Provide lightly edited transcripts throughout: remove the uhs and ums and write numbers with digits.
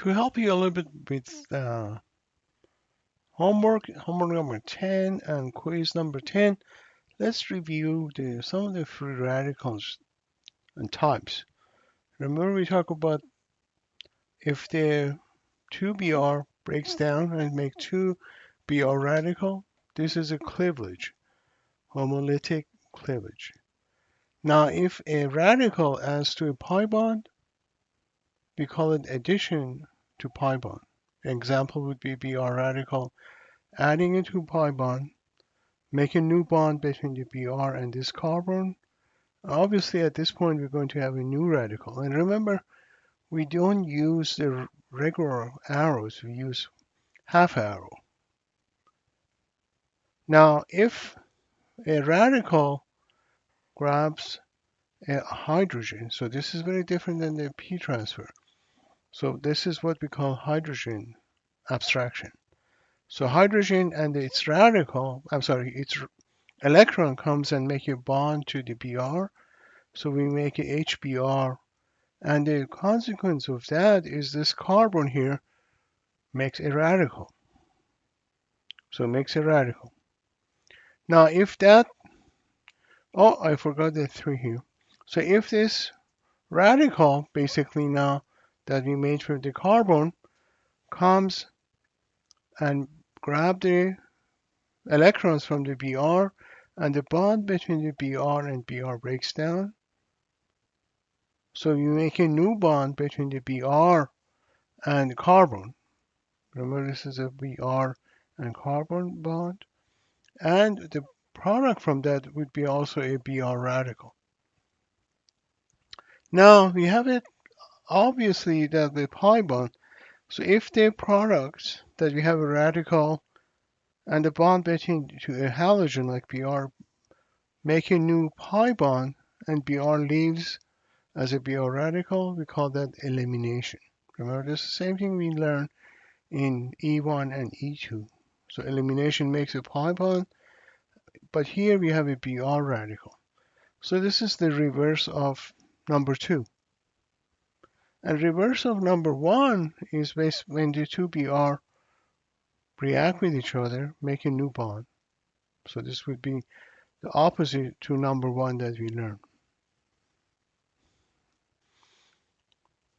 To help you a little bit with homework number 10 and quiz number 10, let's review some of the free radicals and types. Remember we talked about if the 2Br breaks down and make 2Br radical, this is a cleavage, homolytic cleavage. Now if a radical adds to a pi bond, we call it addition to pi bond. An example would be Br radical adding it to pi bond, make a new bond between the Br and this carbon. Obviously at this point we're going to have a new radical. And remember, we don't use the regular arrows, we use half arrow. Now if a radical grabs a hydrogen, so this is very different than the p transfer. So this is what we call hydrogen abstraction. So hydrogen and its electron comes and make a bond to the Br. So we make a HBr. And the consequence of that is this carbon here makes a radical. So it makes a radical. Now if that, I forgot the 3 here. So if this radical, basically now that we made for the carbon, comes and grab the electrons from the Br, and the bond between the Br and Br breaks down. So you make a new bond between the Br and carbon. Remember, this is a Br and carbon bond. And the product from that would be also a Br radical. Now we have it obviously that the pi bond. So if the products that we have a radical and the bond between to a halogen like Br make a new pi bond and Br leaves as a Br radical, we call that elimination. Remember, this is the same thing we learned in E1 and E2. So elimination makes a pi bond, but here we have a Br radical. So this is the reverse of number 2. And reverse of number 1 is when the two Br react with each other, make a new bond. So this would be the opposite to number 1 that we learned.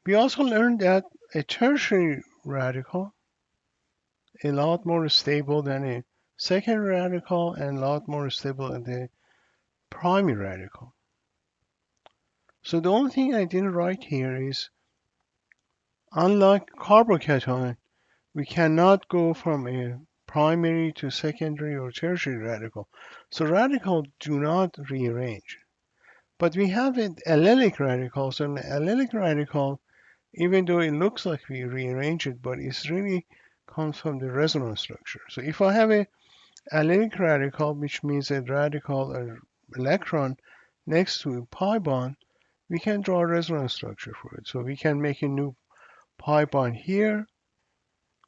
We also learned that a tertiary radical is a lot more stable than a secondary radical and a lot more stable than the primary radical. So the only thing I didn't write here is, unlike carbocation, we cannot go from a primary to secondary or tertiary radical. So radicals do not rearrange. But we have an allylic radical. So an allylic radical, even though it looks like we rearrange it, but it really comes from the resonance structure. So if I have a allylic radical, which means a radical or electron next to a pi bond, we can draw a resonance structure for it. So we can make a new pi bond here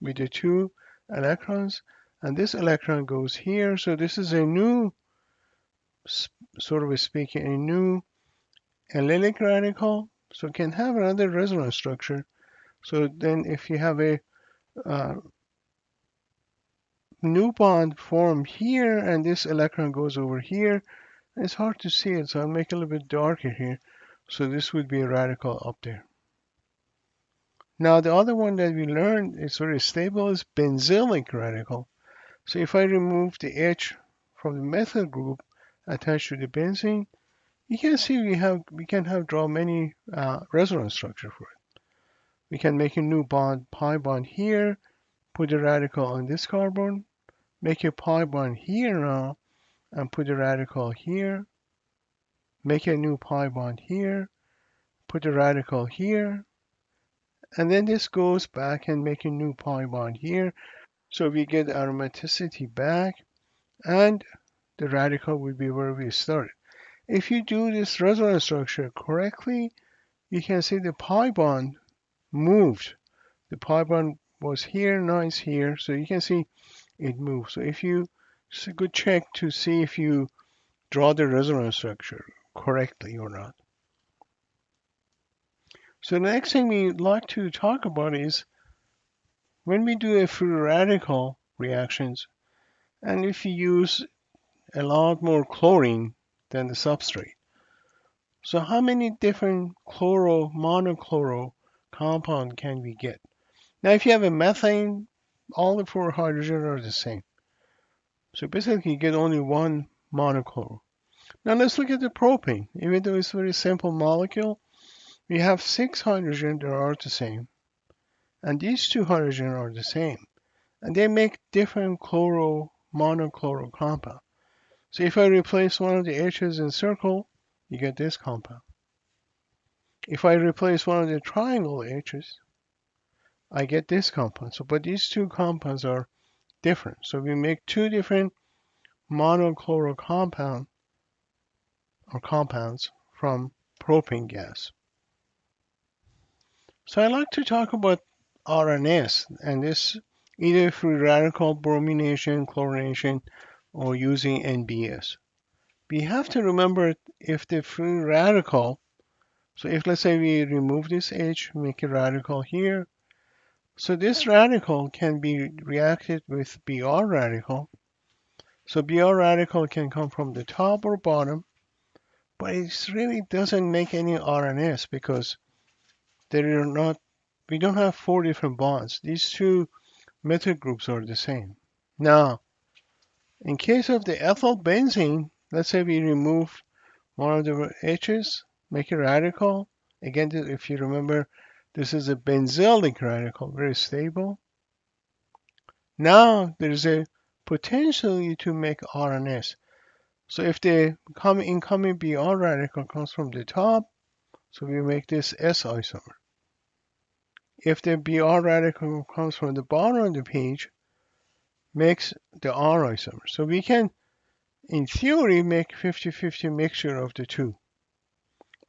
with the 2 electrons, and this electron goes here. So this is a new, sort of speaking, a new allylic radical. So it can have another resonance structure. So then if you have a new bond formed here and this electron goes over here, it's hard to see it, so I'll make it a little bit darker here. So this would be a radical up there. Now the other one that we learned is very stable is benzylic radical. So if I remove the H from the methyl group attached to the benzene, you can see we can draw many resonance structure for it. We can make a new bond, pi bond here, put a radical on this carbon, make a pi bond here now, and put a radical here, make a new pi bond here, put a radical here, and then this goes back and make a new pi bond here. So we get aromaticity back, and the radical will be where we started. If you do this resonance structure correctly, you can see the pi bond moved. The pi bond was here, now it's here, so you can see it moves. So it's a good check to see if you draw the resonance structure correctly or not. So the next thing we'd like to talk about is when we do a free radical reactions, and if you use a lot more chlorine than the substrate, so how many different monochloro compound can we get? Now, if you have a methane, all the four hydrogen are the same. So basically, you get only one monochloro. Now let's look at the propane. Even though it's a very simple molecule, we have 6 hydrogen that are the same. And these 2 hydrogen are the same. And they make different monochloro compound. So if I replace one of the H's in circle, you get this compound. If I replace one of the triangle H's, I get this compound. So, but these 2 compounds are different. So we make 2 different monochloro compounds from propane gas. So I like to talk about RNS, and this either through radical bromination, chlorination, or using NBS. We have to remember if the free radical, so if let's say we remove this H, make a radical here, so this radical can be reacted with Br radical. So Br radical can come from the top or bottom, but it really doesn't make any RNS because we don't have 4 different bonds. These 2 method groups are the same. Now, in case of the ethyl benzene, let's say we remove one of the H's, make a radical. Again, if you remember, this is a benzylic radical, very stable. Now, there's a potential to make RNS. So if the incoming Br radical comes from the top, so we make this S isomer. If the Br radical comes from the bottom of the page, makes the R isomer. So we can, in theory, make 50-50 mixture of the 2.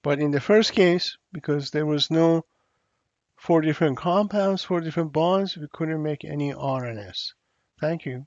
But in the first case, because there was no 4 different compounds, 4 different bonds, we couldn't make any RNS. Thank you.